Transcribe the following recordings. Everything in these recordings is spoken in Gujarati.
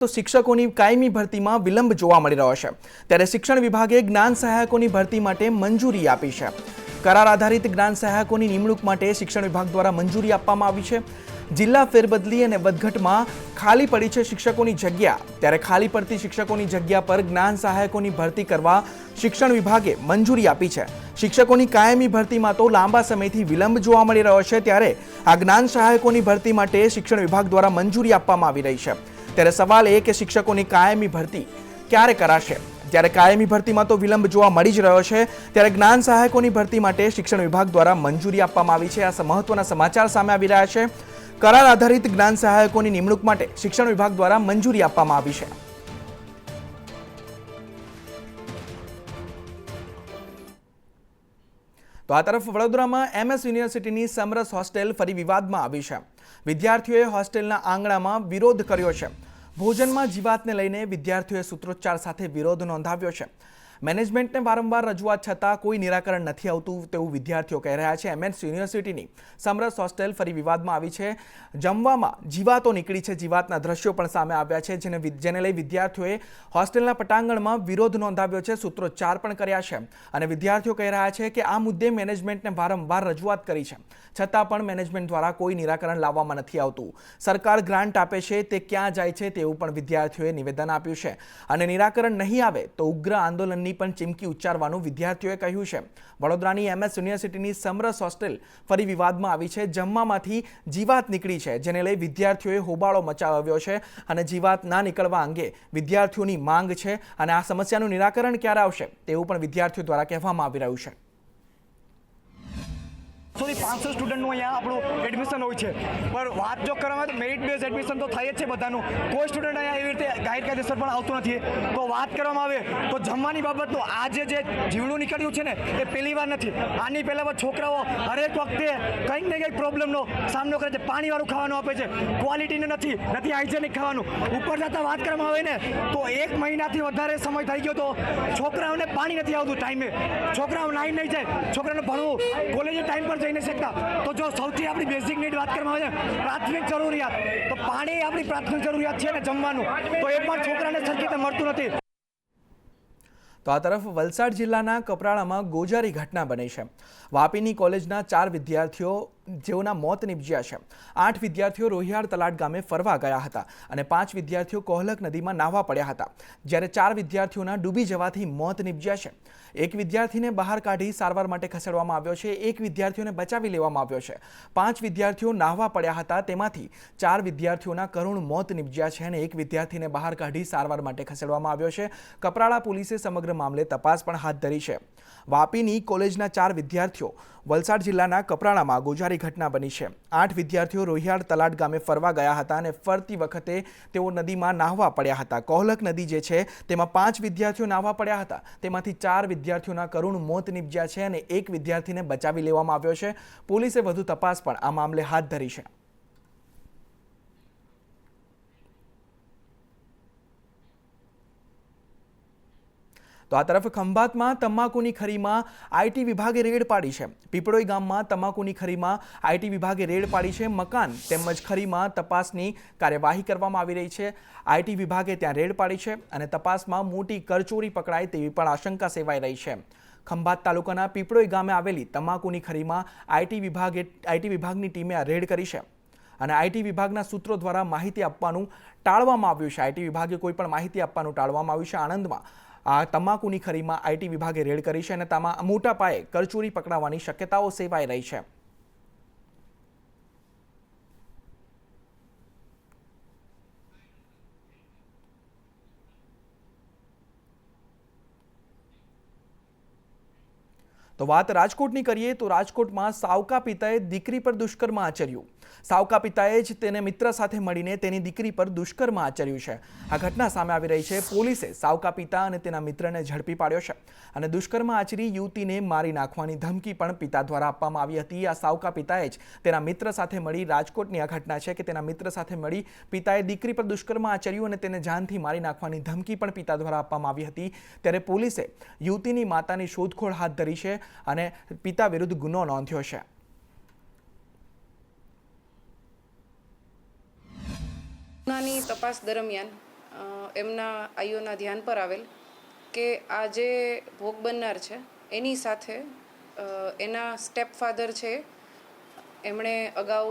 તો શિક્ષકોની કાયમી ભરતીમાં વિલંબ જોવા મળી રહ્યો છે। ત્યારે શિક્ષણ વિભાગે જ્ઞાન સહાયકોની ભરતી માટે મંજૂરી આપી છે। કરાર આધારિત જ્ઞાન સહાયકોની નિમણૂક માટે શિક્ષણ વિભાગ દ્વારા મંજૂરી આપવામાં આવી છે। જિલ્લા ફેરબદલી અને વધઘટમાં ખાલી પડી છે શિક્ષકોની જગ્યા। ત્યારે ખાલી પડતી શિક્ષકોની જગ્યા પર જ્ઞાન સહાયકોની ભરતી કરવા શિક્ષણ વિભાગે મંજૂરી આપી છે। શિક્ષકોની કાયમી ભરતીમાં તો લાંબા સમયથી વિલંબ જોવા મળી રહ્યો છે। ત્યારે આ જ્ઞાન સહાયકોની ભરતી માટે શિક્ષણ વિભાગ દ્વારા મંજૂરી આપવામાં આવી રહી છે। ત્યારે સવાલ એ કે શિક્ષકોની કાયમી ભરતી ક્યારે કરાશે? ત્યારે કાયમી ભરતીમાં તો વિલંબ જોવા મળી જ રહ્યો છે। ત્યારે જ્ઞાન સહાયકોની ભરતી માટે શિક્ષણ વિભાગ દ્વારા મંજૂરી આપવામાં આવી છે। આ મહત્વના સમાચાર સામે આવી રહ્યા છે। કરાર આધારિત જ્ઞાન સહાયકોની નિમણૂક માટે શિક્ષણ વિભાગ દ્વારા મંજૂરી આપવામાં આવી છે। તો આ તરફ વડોદરામાં MS યુનિવર્સિટીની સમરસ હોસ્ટેલ ફરી વિવાદમાં આવી છે। વિદ્યાર્થીઓએ હોસ્ટેલના આંગણામાં વિરોધ કર્યો છે। ભોજનમાં જીવાતને લઈને વિદ્યાર્થીઓએ સૂત્રોચ્ચાર સાથે વિરોધ નોંધાવ્યો છે। મેનેજમેન્ટને વારંવાર રજૂઆત છતાં કોઈ નિરાકરણ નથી આવતું તેવું વિદ્યાર્થીઓ કહી રહ્યા છે। MS યુનિવર્સિટીની સમરસ હોસ્ટેલ ફરી વિવાદમાં આવી છે। જમવામાં જીવાતો નીકળી છે। જીવાતના દ્રશ્યો પણ સામે આવ્યા છે, જેને લઈ વિદ્યાર્થીઓએ હોસ્ટેલના પટાંગણમાં વિરોધ નોંધાવ્યો છે, સૂત્રોચ્ચાર પણ કર્યા છે। અને વિદ્યાર્થીઓ કહી રહ્યા છે કે આ મુદ્દે મેનેજમેન્ટને વારંવાર રજૂઆત કરી છે, છતાં પણ મેનેજમેન્ટ દ્વારા કોઈ નિરાકરણ લાવવામાં નથી આવતું। સરકાર ગ્રાન્ટ આપે છે તે ક્યાં જાય છે તેવું પણ વિદ્યાર્થીઓએ નિવેદન આપ્યું છે। અને નિરાકરણ નહીં આવે તો ઉગ્ર આંદોલનની પણ ચીમકી ઉચ્ચારવાનું વિદ્યાર્થીઓએ કહ્યું છે। વડોદરાની MS યુનિવર્સિટીની સમરસ હોસ્ટેલ ફરી વિવાદમાં આવી છે। જમવામાંથી જીવાત નીકળી છે, જેને લઈ વિદ્યાર્થીઓએ હોબાળો મચાવ્યો છે અને જીવાત ના નીકળવા અંગે વિદ્યાર્થીઓની માંગ છે। અને આ સમસ્યાનું નિરાકરણ ક્યારે આવશે તેવું પણ વિદ્યાર્થીઓ દ્વારા કહેવામાં આવી રહ્યું છે। 500 સ્ટુડન્ટનું અહીંયા આપણું એડમિશન હોય છે, પણ વાત જો કરવામાં તો મેરિટ બેઝ એડમિશન તો થાય જ છે બધાનું। કોઈ સ્ટુડન્ટ અહીંયા એવી રીતે ગેરકાયદેસર પણ આવતું નથી। તો વાત કરવામાં આવે તો જમવાની બાબતનું આજે જે જીવડું નીકળ્યું છે ને એ પહેલી વાર નથી। આની પહેલાં પણ છોકરાઓ હરેક વખતે કંઈક ને કંઈક પ્રોબ્લેમનો સામનો કરે છે। પાણીવાળું ખાવાનું આપે છે, ક્વોલિટીનું નથી હાઇજેનિક ખાવાનું। ઉપર જતાં વાત કરવામાં આવે ને તો 1 મહિનાથી વધારે સમય થઈ ગયો તો છોકરાઓને પાણી નથી આવતું ટાઈમે। છોકરાઓ નાઈ નહીં જાય, છોકરાઓને ભણવું કોલેજે ટાઈમ પર જઈ નહીં શકતા। તો જો સૌથી આપણી બેઝિક નીડ વાત કરવામાં આવે પ્રાથમિક જરૂરિયાત, તો પાણી આપણી પ્રાથમિક જરૂરિયાત છે ને જમવાનું, તો એ પણ છોકરાને સરખી રીતે મળતું નથી। તો આ તરફ વલસાડ જિલ્લાના કપરાળામાં ગોજારી ઘટના બની છે। વાપીની કોલેજના 4 વિદ્યાર્થીઓ જેઓના મોત નિપજ્યા છે। 8 વિદ્યાર્થીઓ રોહિયાળ તલાટ ગામે ફરવા ગયા હતા અને 5 વિદ્યાર્થીઓ કોહલક નદીમાં નાહવા પડ્યા હતા, જ્યારે 4 વિદ્યાર્થીઓના ડૂબી જવાથી મોત નિપજ્યા છે। એક વિદ્યાર્થીને બહાર કાઢી સારવાર માટે ખસેડવામાં આવ્યો છે। એક વિદ્યાર્થીઓને બચાવી લેવામાં આવ્યો છે। 5 વિદ્યાર્થીઓ નાહવા પડ્યા હતા, તેમાંથી 4 વિદ્યાર્થીઓના કરુણ મોત નિપજ્યા છે અને એક વિદ્યાર્થીને બહાર કાઢી સારવાર માટે ખસેડવામાં આવ્યો છે। કપરાળા પોલીસે સમગ્ર મામલે તપાસ પણ હાથ ધરી છે। વાપીની કોલેજના 4 વિદ્યાર્થીઓ વલસાડ જિલ્લાના કપરાળામાં ગોજારી ઘટના બની છે। 8 વિદ્યાર્થીઓ રોહિયાળ તલાટ ગામે ફરવા ગયા હતા અને ફરતી વખતે તેઓ નદીમાં નાહવા પડ્યા હતા। કોહલક નદી જે છે તેમાં 5 વિદ્યાર્થીઓ નાહવા પડ્યા હતા, તેમાંથી 4 વિદ્યાર્થીઓના કરુણ મોત નિપજ્યા છે અને એક વિદ્યાર્થીને બચાવી લેવામાં આવ્યો છે। પોલીસે વધુ તપાસ પણ આ મામલે હાથ ધરી છે। તો આ તરફ ખંભાતમાં તમાકુની ખરીમાં IT વિભાગે રેડ પાડી છે। પીપળોઈ ગામમાં તમાકુની ખરીમાં IT વિભાગે રેડ પાડી છે। મકાન તેમજ ખરીમાં તપાસની કાર્યવાહી કરવામાં આવી રહી છે। IT વિભાગે ત્યાં રેડ પાડી છે અને તપાસમાં મોટી કરચોરી પકડાય તેવી પણ આશંકા સેવાઈ રહી છે। ખંભાત તાલુકાના પીપળોઈ ગામે આવેલી તમાકુની ખરીમાં IT વિભાગની ટીમે આ રેડ કરી છે અને IT વિભાગના સૂત્રો દ્વારા માહિતી આપવાનું ટાળવામાં આવ્યું છે। IT વિભાગે કોઈ પણ માહિતી આપવાનું ટાળવામાં આવ્યું છે। આણંદમાં આ તમાકુની ખરીમાં IT વિભાગે રેડ કરી છે અને તેમાં મોટા પાયે કરચોરી પકડાવાની શક્યતાઓ સેવાઈ રહી છે। તો વાત રાજકોટની કરીએ તો રાજકોટમાં સાવકા પિતાએ દીકરી પર દુષ્કર્મ આચર્યું। સાવકા પિતાએ જ તેને મિત્ર સાથે મળીને તેની દીકરી પર દુષ્કર્મ આચર્યું છે। આ ઘટના સામે આવી રહી છે। પોલીસે સાવકા પિતા અને તેના મિત્રને ઝડપી પાડ્યો છે અને દુષ્કર્મ આચરી યુવતીને મારી નાખવાની ધમકી પણ પિતા દ્વારા આપવામાં આવી હતી। આ સાવકા પિતાએ જ તેના મિત્ર સાથે મળી રાજકોટની આ ઘટના છે કે તેના મિત્ર સાથે મળી પિતાએ દીકરી પર દુષ્કર્મ આચર્યું અને તેને જાનથી મારી નાખવાની ધમકી પણ પિતા દ્વારા આપવામાં આવી હતી। ત્યારે પોલીસે યુવતીની માતાની શોધખોળ હાથ ધરી છે અને પિતા વિરુદ્ધ ગુનો નોંધ્યો છે। ગુનાની તપાસ દરમિયાન એમના આઈઓના ધ્યાન પર આવેલ કે આ જે ભોગ બનનાર છે એની સાથે એના સ્ટેપ ફાધર છે, એમણે અગાઉ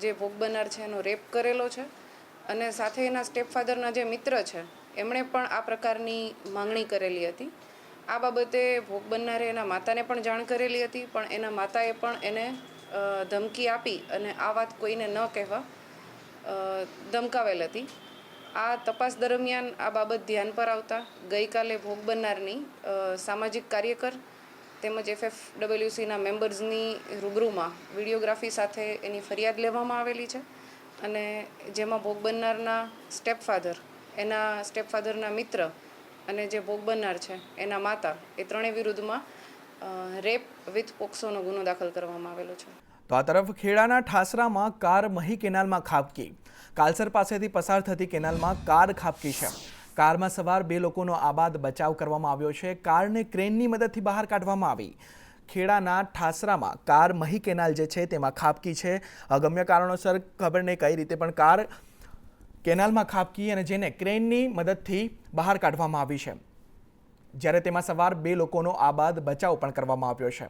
જે ભોગ બનનાર છે એનો રેપ કરેલો છે અને સાથે એના સ્ટેપ ફાધરના જે મિત્ર છે એમણે પણ આ પ્રકારની માંગણી કરેલી હતી. આ બાબતે ભોગ બનનારે એના માતાને પણ જાણ કરેલી હતી, પણ એના માતાએ પણ એને ધમકી આપી અને આ વાત કોઈને ન કહેવા ધમકાવેલ હતી. આ તપાસ દરમિયાન આ બાબત ધ્યાન પર આવતા ગઈકાલે ભોગ બનનારની સામાજિક કાર્યકર તેમજ FFWCના મેમ્બર્સની રૂબરૂમાં વિડીયોગ્રાફી સાથે એની ફરિયાદ લેવામાં આવેલી છે અને જેમાં ભોગ બનનારના સ્ટેપફાધર, એના સ્ટેપફાધરના મિત્ર અને જે ભોગ બનનાર છે એના માતા, એ ત્રણેય વિરુદ્ધમાં રેપ વિથ પોક્સોનો ગુનો દાખલ કરવામાં આવેલો છે. તો આ તરફ ખેડાના ઠાસરામાં કાર મહી કેનાલમાં ખાબકી. કાલસર પાસેથી પસાર થતી કેનાલમાં કાર ખાબકી છે. કારમાં સવાર 2 લોકોનો આબાદ બચાવ કરવામાં આવ્યો છે. કારને ક્રેનની મદદથી બહાર કાઢવામાં આવી. ખેડાના ઠાસરામાં કાર મહી કેનાલ જે છે તેમાં ખાબકી છે. અગમ્ય કારણોસર ખબર નહીં કઈ રીતે પણ કાર કેનાલમાં ખાબકી અને જેને ક્રેનની મદદથી બહાર કાઢવામાં આવી છે, જ્યારે તેમાં સવાર 2 લોકોનો આબાદ બચાવ પણ કરવામાં આવ્યો છે.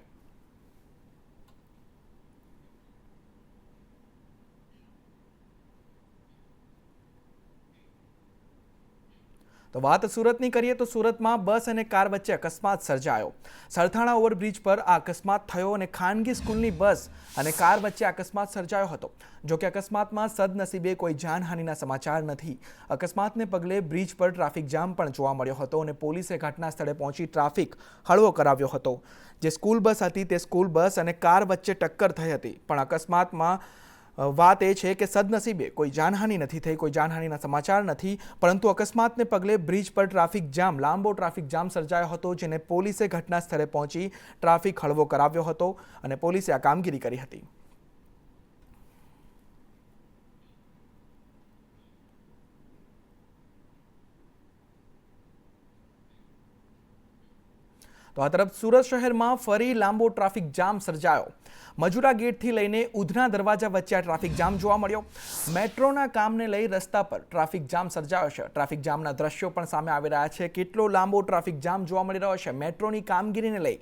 તો વાત સુરતની કરીએ તો સુરતમાં બસ અને કાર વચ્ચે અકસ્માત સર્જાયો. સરથાણા ઓવરબ્રિજ પર આ અકસ્માત થયો અને ખાનગી સ્કૂલની બસ અને કાર વચ્ચે અકસ્માત સર્જાયો હતો. જોકે અકસ્માતમાં સદનસીબે કોઈ જાનહાનિના સમાચાર નથી. અકસ્માતને પગલે બ્રિજ પર ટ્રાફિક જામ પણ જોવા મળ્યો હતો અને પોલીસે ઘટના સ્થળે પહોંચી ટ્રાફિક હળવો કરાવ્યો હતો. જે સ્કૂલ બસ હતી તે સ્કૂલ બસ અને કાર વચ્ચે ટક્કર થઈ હતી, પણ અકસ્માતમાં વાત એ છે કે સદનસીબે કોઈ જાનહાનિ નથી થઈ, કોઈ જાનહાનિના સમાચાર નથી. પરંતુ અકસ્માતને પગલે બ્રિજ પર ટ્રાફિક જામ, લાંબો ટ્રાફિક જામ સર્જાયો હતો, જેને પોલીસે ઘટના સ્થળે પહોંચી ટ્રાફિક હળવો કરાવ્યો હતો અને પોલીસે આ કામગીરી કરી હતી. તો આ તરફ સુરત શહેરમાં ફરી લાંબો ટ્રાફિક જામ સર્જાયો. મજુરા ગેટથી લઈને ઉધના દરવાજા વચ્ચે આ ટ્રાફિક જામ જોવા મળ્યો. મેટ્રોના કામને લઈ રસ્તા પર ટ્રાફિક જામ સર્જાયો છે. ટ્રાફિક જામના દ્રશ્યો પણ સામે આવી રહ્યા છે. કેટલો લાંબો ટ્રાફિક જામ જોવા મળી રહ્યો છે. મેટ્રોની કામગીરીને લઈ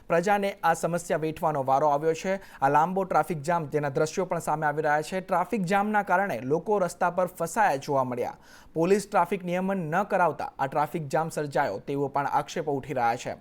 પ્રજાને આ સમસ્યા વેઠવાનો વારો આવ્યો છે. આ લાંબો ટ્રાફિક જામ, જેના દ્રશ્યો પણ સામે આવી રહ્યા છે. ટ્રાફિક જામના કારણે લોકો રસ્તા પર ફસાયા જોવા મળ્યા. પોલીસ ટ્રાફિક નિયમન ન કરાવતા આ ટ્રાફિક જામ સર્જાયો તેવો પણ આક્ષેપો ઉઠી રહ્યા છે.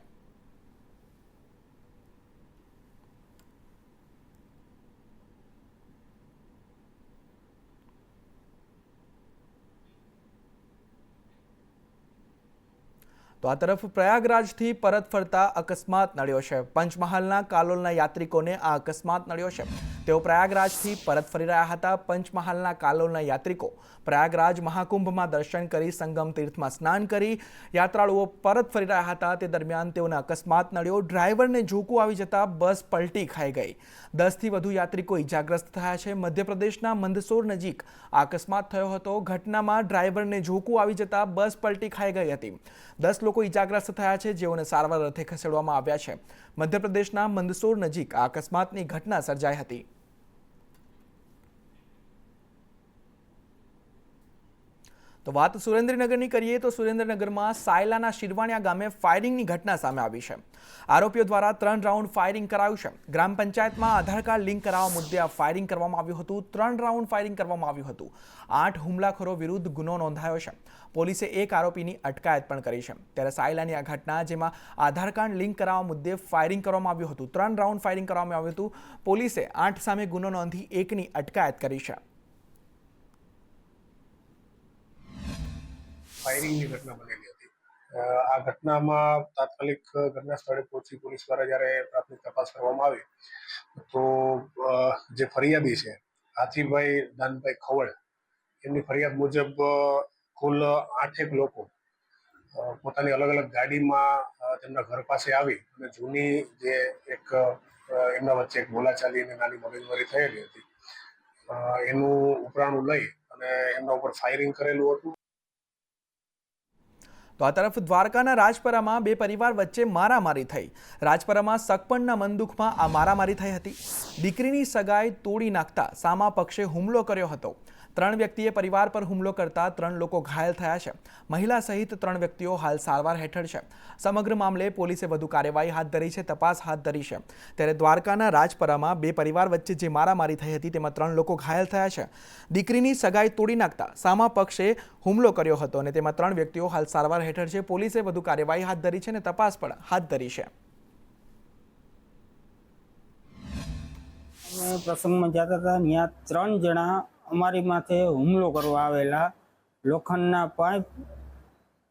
તો આ તરફ પ્રયાગરાજથી પરત ફરતા અકસ્માત નડ્યો છે. પંચમહાલના કાલોલના યાત્રિકોને આ અકસ્માત નડ્યો છે. તેઓ પ્રયાગરાજથી પરત ફરી રહ્યા હતા. પંચમહાલના કાલોલના યાત્રિકો પ્રયાગરાજ મહાકુંભમાં દર્શન કરી સંગમ તીર્થમાં સ્નાન કરી યાત્રાળુઓ પરત ફરી રહ્યા હતા. તે દરમિયાન તેઓને અકસ્માત નડ્યો. ડ્રાઈવરને ઝોકું આવી જતા બસ પલટી ખાઈ ગઈ. 10થી વધુ યાત્રિકો ઇજાગ્રસ્ત થયા છે. મધ્યપ્રદેશના મંદસોર નજીક આ અકસ્માત થયો હતો. ઘટનામાં ડ્રાઈવરને ઝોકું આવી જતા બસ પલટી ખાઈ ગઈ હતી. 10 લોકો ઇજાગ્રસ્ત થયા છે, જેઓને સારવાર અર્થે ખસેડવામાં આવ્યા છે. મધ્યપ્રદેશના મંદસોર નજીક આ અકસ્માતની ઘટના સર્જાઈ હતી. તો વાત સુરેન્દ્રનગરની કરીએ તો સુરેન્દ્રનગરમાં સાયલાના શિરવાણિયા ગામે ફાયરિંગની ઘટના સામે આવી છે. આરોપીઓ દ્વારા 3 રાઉન્ડ ફાયરિંગ કરાયું છે. ગ્રામ પંચાયતમાં આધાર કાર્ડ લિંક કરાવવા મુદ્દે આ ફાયરિંગ કરવામાં આવ્યું હતું. 3 રાઉન્ડ ફાયરિંગ કરવામાં આવ્યું હતું. 8 હુમલાખોરો વિરુદ્ધ ગુનો નોંધાયો છે. પોલીસે એક આરોપીની અટકાયત પણ કરી છે. ત્યારે સાયલાની આ ઘટના, જેમાં આધાર કાર્ડ લિંક કરાવવા મુદ્દે ફાયરિંગ કરવામાં આવ્યું હતું. 3 રાઉન્ડ ફાયરિંગ કરવામાં આવ્યું હતું. પોલીસે 8 સામે ગુનો નોંધી 1ની અટકાયત કરી છે. ફાયરિંગની ઘટના બનેલી હતી. આ ઘટનામાં તાત્કાલિક ઘટના સ્થળે પહોંચી પોલીસ દ્વારા જ્યારે પ્રાથમિક તપાસ કરવામાં આવી તો જે ફરિયાદી છે હાથીભાઈ દાનભાઈ ખવડ, એમની ફરિયાદ મુજબ કુલ 8 લોકો પોતાની અલગ અલગ ગાડીમાં તેમના ઘર પાસે આવી અને જૂની જે એક એમના વચ્ચે એક બોલાચાલી અને નાની મગજમારી થયેલી હતી, એનું ઉપરાણું લઈ અને એમના ઉપર ફાયરિંગ કરેલું હતું. તો આ તરફ દ્વારકાના રાજપરામાં 2 પરિવાર વચ્ચે મારામારી થઈ. રાજપરામાં સગપણના મનદુખમાં આ મારામારી થઈ હતી. દીકરીની સગાઈ તોડી નાખતા સામા પક્ષે હુમલો કર્યો હતો. 3 વ્યક્તિએ પરિવાર પર હુમલો કરતા 3 લોકો ઘાયલ થયા છે. મહિલા સહિત 3 વ્યક્તિઓ હાલ સારવાર હેઠળ છે. સમગ્ર મામલે પોલીસે વધુ કાર્યવાહી હાથ ધરી છે, તપાસ હાથ ધરી છે. ત્યારે દ્વારકાના રાજપરામાં 2 પરિવાર વચ્ચે જે મારામારી થઈ હતી તેમાં 3 લોકો ઘાયલ થયા છે. દીકરીની સગાઈ તોડી નાખતા સામા પક્ષે હુમલો કર્યો હતો અને તેમાં 3 વ્યક્તિઓ હાલ સારવાર હેઠળ છે. પોલીસે વધુ કાર્યવાહી હાથ ધરી છે અને તપાસ પણ હાથ ધરી છે. અમે પ્રસંગમાં જતા હતા, ત્યાં 3 જણા અમારી માથે હુમલો કરવા આવેલા. લોખંડના પાઇપ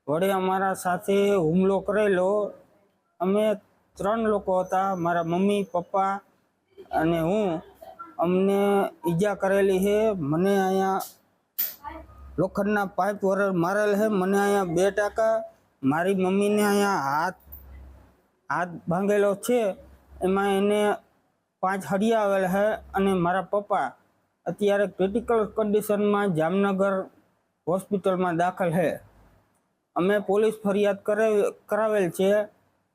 વડે અમારા સાથે હુમલો કરેલો. અમે 3 લોકો હતા, મારા મમ્મી, પપ્પા અને હું. અમને ઈજા કરેલી છે. મને અહીંયા લોખંડના પાઇપ વડે મારેલ છે. મને અહીંયા 2 ટાંકા, મારી મમ્મીને અહીંયા હાથ ભાંગેલો છે. એમાં એને 5 હડિયા આવેલા છે અને મારા પપ્પા અત્યારે ક્રિટિકલ કન્ડિશનમાં જામનગર હોસ્પિટલમાં દાખલ છે. અમે પોલીસ ફરિયાદ કરાવેલ છે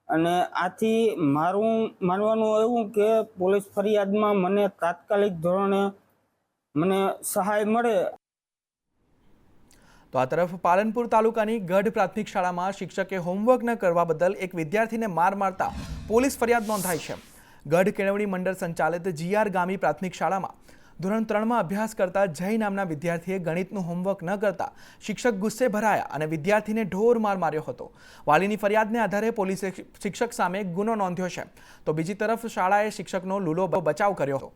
અને આથી મારું માનવાનું એવું કે પોલીસ ફરિયાદમાં મને તાત્કાલિક ધોરણે મને સહાય મળે. તો આ તરફ પાલનપુર તાલુકાની ગઢ પ્રાથમિક શાળામાં શિક્ષકે હોમવર્ક ન કરવા બદલ એક વિદ્યાર્થીને માર મારતા પોલીસ ફરિયાદ નોંધાઈ છે. ગઢ કેળવણી મંડળ સંચાલિત GR ગામી પ્રાથમિક શાળામાં ધોરણ 3માં અભ્યાસ કરતા જય નામના વિદ્યાર્થીએ ગણિતનું હોમવર્ક ન કરતા શિક્ષક ગુસ્સે ભરાયા અને વિદ્યાર્થીને ઢોર માર માર્યો હતો. વાલીની ફરિયાદને આધારે પોલીસે શિક્ષક સામે ગુનો નોંધ્યો છે. તો બીજી તરફ શાળાએ શિક્ષકનો લૂલો બચાવ કર્યો હતો.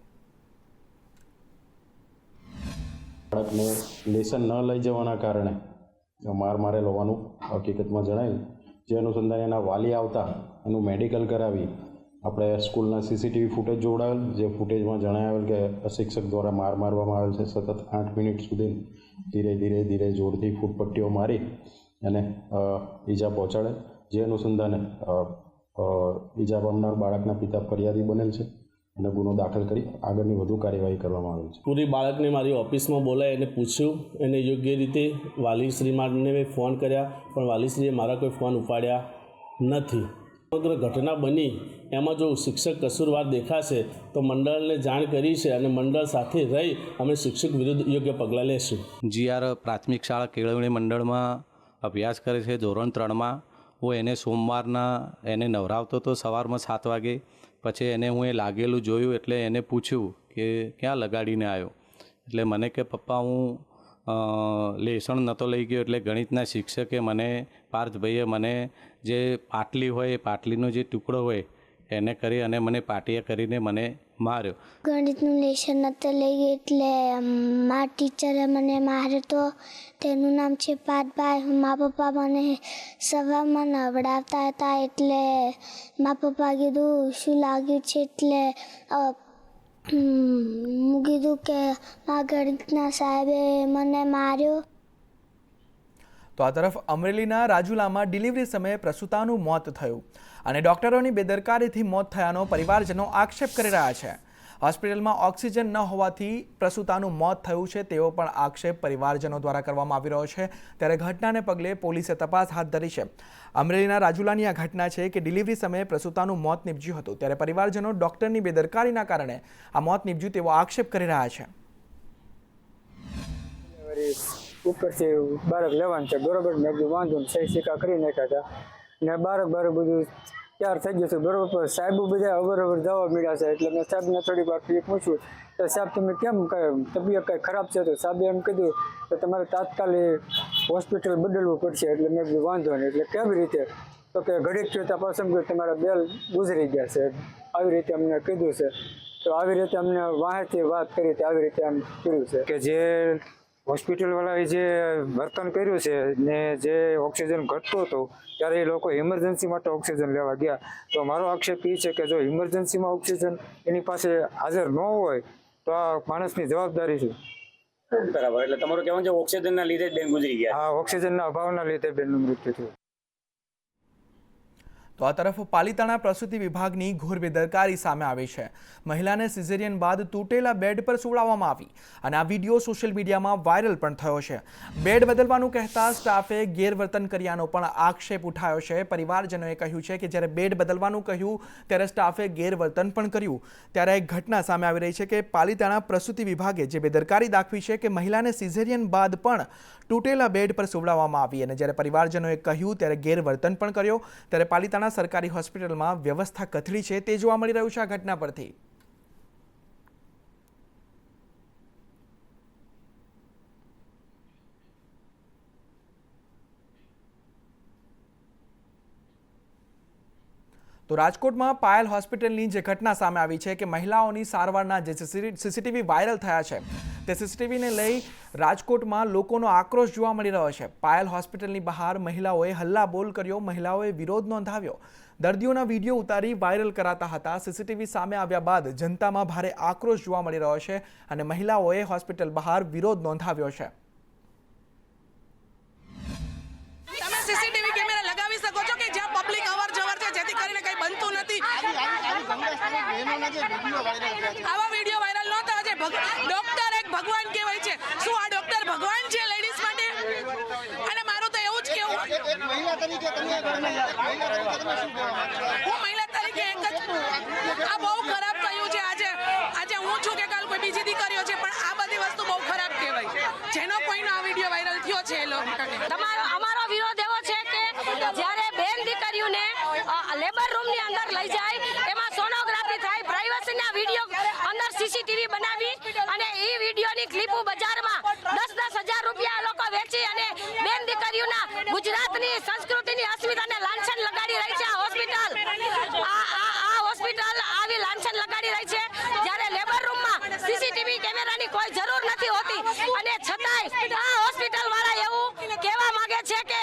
બાળકને લેસન ન લઈ જવાના કારણે માર મારેલ હોવાનું હકીકતમાં જણાયું. જે અનુસંધાને એના વાલી આવતા એનું મેડિકલ કરાવી આપણે સ્કૂલના CCTV ફૂટેજ જોડાવેલ. જે ફૂટેજમાં જણાવેલ કે શિક્ષક દ્વારા માર મારવામાં આવેલ છે. સતત 8 મિનિટ સુધી ધીરે જોરથી ફૂટપટ્ટીઓ મારી અને ઈજા પહોંચાડે. જે અનુસંધાને ઈજા પામનાર બાળકના પિતા ફરિયાદી બનેલ છે અને ગુનો દાખલ કરી આગળની વધુ કાર્યવાહી કરવામાં આવેલ છે. પૂરી બાળકને મારી ઓફિસમાં બોલાવી એને પૂછ્યું, એને યોગ્ય રીતે વાલીશ્રીને મેં ફોન કર્યા પણ વાલીશ્રીએ મારા કોઈ ફોન ઉપાડ્યા નથી. સમગ્ર ઘટના બની એમાં જો શિક્ષક કસૂરવાર દેખાશે તો મંડળને જાણ કરી છે અને મંડળ સાથે રહી અમે શિક્ષક વિરુદ્ધ યોગ્ય પગલાં લેશું. GR પ્રાથમિક શાળા કેળવણી મંડળમાં અભ્યાસ કરે છે ધોરણ 3માં. હું એને સોમવારના એને નવરાવતો હતો સવારમાં 7 વાગે. પછી એને હું લાગેલું જોયું એટલે એને પૂછ્યું કે ક્યાં લગાડીને આવ્યો. એટલે મને કે પપ્પા હું લેસન નહોતો લઈ ગયો. એટલે ગણિતના શિક્ષકે મને પાર્થભાઈએ મને જે પાટલી હોય એ પાટલીનો જે ટુકડો હોય એને કરી અને મને પાટિયા કરીને મને માર્યો. ગણિતનું લેસન નહોતો લઈ ગયો એટલે મારા ટીચરે મને માર્યો તો તેનું નામ છે પાર્થભાઈ. મારા પપ્પા મને સવારમાં નવડાવતા હતા એટલે મારા પપ્પા કીધું શું લાગ્યું છે એટલે હું કીધું કે મારા ગણિતના સાહેબે મને માર્યો. તો આ તરફ અમરેલીના રાજુલામાં ડિલિવરી સમયે પ્રસૂતાનું મોત થયું અને ડોક્ટરોની બેદરકારીથી મોત થયાનો પરિવારજનો આક્ષેપ કરી રહ્યા છે. હોસ્પિટલમાં ઓક્સિજન ન હોવાથી પ્રસૂતાનું મોત થયું છે તેવો પણ આક્ષેપ પરિવારજનો દ્વારા કરવામાં આવી રહ્યો છે. ત્યારે ઘટનાને પગલે પોલીસે તપાસ હાથ ધરી છે. અમરેલીના રાજુલાની આ ઘટના છે કે ડિલિવરી સમયે પ્રસૂતાનું મોત નીપજ્યું હતું. ત્યારે પરિવારજનો ડોક્ટરની બેદરકારીના કારણે આ મોત નીપજ્યું તેવો આક્ષેપ કરી રહ્યા છે. ઉપરથી બાળક લેવાનું છે બરોબર. મેં બધું વાંધો ને સહી સિક્કા કરી નાખ્યા હતા ને બાળક બધું તૈયાર થઈ ગયું છે બરોબર. પણ સાહેબો બધા અવર જવા મળ્યા છે એટલે મેં સાહેબને થોડી વાર પૂછ્યું તો સાહેબ તમે કેમ તબિયત કંઈ ખરાબ છે? તો સાહેબે એમ કીધું કે તમારે તાત્કાલિક હોસ્પિટલ બદલવું પડશે. એટલે મેં બધું વાંધો નહીં. એટલે કેવી રીતે? તો કે ઘડીક થયું ત્યાં પાછું કે તમારા બેલ ગુજરી ગયા છે. આવી રીતે અમને કીધું છે. તો આવી રીતે અમને વાહેથી વાત કરી હતી. આવી રીતે આમ કર્યું છે કે જે હોસ્પિટલવાળાએ જે વર્તન કર્યું છે ને જે ઓક્સિજન ઘટતો હતો ત્યારે એ લોકો ઇમરજન્સી માટે ઓક્સિજન લેવા ગયા. તો મારો આક્ષેપ એ છે કે જો ઇમરજન્સીમાં ઓક્સિજન એની પાસે હાજર ન હોય તો આ માણસની જવાબદારી છે. બરાબર. એટલે તમારું કહેવાનું છે ઓક્સિજનના લીધે બેન ગુજરી ગયા? હા, ઓક્સિજનના અભાવના લીધે બેનનું મૃત્યુ થયું. તો આ તરફ પાલિતાણા પ્રસૂતિ વિભાગની ઘોર બેદરકારી સામે આવી છે. મહિલાને સિઝેરિયન બાદ તૂટેલા બેડ પર સુવડાવવામાં આવી અને આ વિડીયો સોશિયલ મીડિયામાં વાયરલ પણ થયો છે. બેડ બદલવાનું કહેતા સ્ટાફે ગેરવર્તન કર્યાનો પણ આક્ષેપ ઉઠાયો છે. પરિવારજનોએ કહ્યું છે કે જ્યારે બેડ બદલવાનું કહ્યું ત્યારે સ્ટાફે ગેરવર્તન પણ કર્યું. ત્યારે એક ઘટના સામે આવી રહી છે કે પાલિતાણા પ્રસૂતિ વિભાગે જે બેદરકારી દાખવી છે કે મહિલાને સિઝેરિયન બાદ પણ તૂટેલા બેડ પર સુવડાવવામાં આવી અને જ્યારે પરિવારજનોએ કહ્યું ત્યારે ગેરવર્તન પણ કર્યો. ત્યારે પાલિતાણા સરકારી હોસ્પિટલમાં વ્યવસ્થા કથળી છે તે જોવા મળી રહ્યું છે આ ઘટના પરથી. તો રાજકોટમાં પાયલ હોસ્પિટલની જે ઘટના સામે આવી છે કે મહિલાઓની સારવારના જે સીસીટીવી વાયરલ થયા છે તે સીસીટીવીને લઈ રાજકોટમાં લોકોનો આક્રોશ જોવા મળી રહ્યો છે. પાયલ હોસ્પિટલની બહાર મહિલાઓએ હલ્લાબોલ કર્યો, મહિલાઓએ વિરોધ નોંધાવ્યો. દર્દીઓના વિડીયો ઉતારી વાયરલ કરાતા હતા. સીસીટીવી સામે આવ્યા બાદ જનતામાં ભારે આક્રોશ જોવા મળી રહ્યો છે અને મહિલાઓએ હોસ્પિટલ બહાર વિરોધ નોંધાવ્યો છે. તમે સીસીટીવી કેમેરા લગાવી શકો છો કે જ્યાં પબ્લિક અવર જવર છે, જેથી કરીને કંઈ બનતું નથી. આવા વિડીયો વાયરલ ન થવા છે. ડોક્ટર એક ભગવાન કહેવાય છે. શું આ ડોક્ટર ભગવાન છે લેડીઝ માટે? અને મારું તો એવું જ કેવું, હું મહિલા તરીકે એક જ, આ બહુ ખરાબ થયું છે. આજે હું છું કે કાલ કોઈ બીજી દીકરીઓ છે, પણ આ બધી વસ્તુ બહુ ખરાબ કહેવાય. જેનો કોઈનો આ વિડીયો વાયરલ થયો છે એ લોકો અમારો વિરોધ એવો છે કે જ્યારે બેન દીકરીઓને લેબર રૂમની અંદર લઈ જાય, એમાં સોનોગ્રાફી થાય, પ્રાઇવસીના વિડીયો અંદર સીસીટીવી બનાવી અને એ વિડીયોની ક્લિપો બજારમાં 10,000 રૂપિયા લોકો વેચી અને બેન દીકરીઓના ગુજરાતની સંસ્કૃતિની અસ્મિતાને લાંછન લગાડી રહી છે. આ હોસ્પિટલ આવી લાંછન લગાડી રહી છે, જ્યારે લેબર રૂમમાં સીસીટીવી કેમેરાની કોઈ જરૂર નથી હોતી અને છતાંય આ હોસ્પિટલ વાળા એવું કહેવા માંગે છે કે